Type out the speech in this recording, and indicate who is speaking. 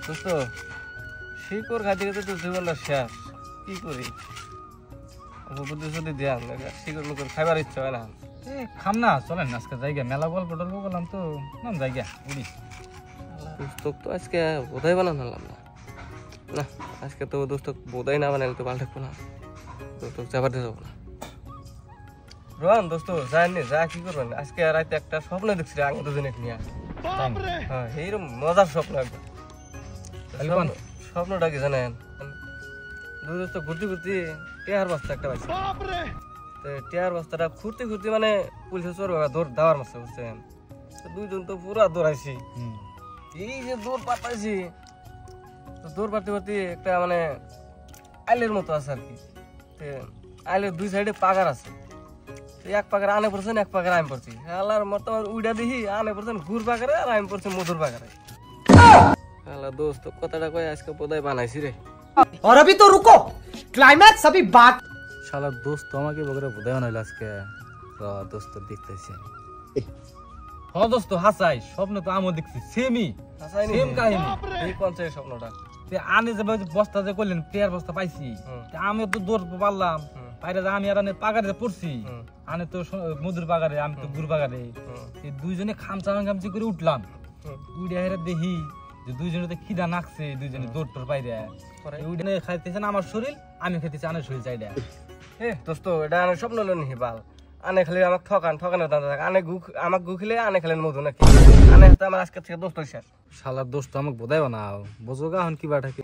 Speaker 1: দোস্ত শিকড় খাইতে গেছে তো জীবনটা শেষ কি করি বুদ্ধি যদি দেন শিকড় মুকড় খাইবার ইচ্ছা হয় না
Speaker 2: খাম না চলেন আজকে জায়গা মেলা গল্প টল্প করলাম তো নাম জায়গা উড়ি
Speaker 1: দোস্ত তো আজকে বোধাই বানানো না না আজকে তো দোস্ত বোধাই না বানালে তো ভালো থাকবো না দোস্ত চাপাতে যাবো না রোহান দোস্ত যায়নি যা কি করবেন আজকে রাতে একটা স্বপ্ন দেখছি আগে দুজনে নিয়ে হ্যাঁ এইরকম মজার স্বপ্ন একবার স্বপ্নটা কি জানেন দুই দোস্ত ঘুরতে ঘুরতে টেয়ার বস্তা একটা পাইছে টেয়ার বস্তাটা ঘুরতে ঘুরতে মানে পুলিশে চোর দৌড় দেওয়ার মাসে বুঝছেন দুইজন তো পুরা দৌড়াইছি এই যে দৌড় পাতাইছি দৌড় পাতে পাতে একটা মানে আইলের মতো আছে আর কি আইলের দুই সাইডে পাগার আছে এক পাগার আনে পড়ছেন এক পাগার আমি পড়ছি আল্লাহর মতো উইডা দেখি আনে পড়ছেন ঘুর পাগারে আর আমি পড়ছি মধুর পাগারে আল্লাহ দোস্ত কথাটা কই আজকে বোধহয় বানাইছি রে
Speaker 3: और अभी तो रुको क्लाइमैक्स अभी बात
Speaker 2: শালা দোস্ত আমাকে বগরে বোধাই বানাইলো আজকে দোস্ত দেখতেছি হ দোস্ত হাসাই স্বপ্ন তো আমিও দেখছি সেমই সেম কাহিনী
Speaker 1: এই পঞ্চায়েত স্বপ্নটা
Speaker 2: আনে যে বস্তা যে করলেন টেয়ার বস্তা পাইছি আমিও তো দৌড় পারলাম বাইরে আমি আর পাগারে পড়ছি আনে তো মধুর পাগারে আমি তো গুড় পাগারে এই দুইজনে খামচি করে উঠলাম উঠে হেরে দেখি যে দুইজনে তো খিদা নাকছে দুইজনে দৌড় টোর বাইরে উঠে খাইতেছেন আমার শরীর আমি খাইতেছি আনের শরীর চাইডা
Speaker 1: দোস্ত এটা আনে স্বপ্ন নি বাল আনে খালি আমাকে ঠকানো আনে আমাকে গু খেলে আনে খেলেন মধু নাকি আনে হাতে আমার আজকে থেকে দোস্ত শেষ
Speaker 2: শালার দোস্ত আমাকে বোধাই বানাও বোঝো গা এখন কি বাটা কি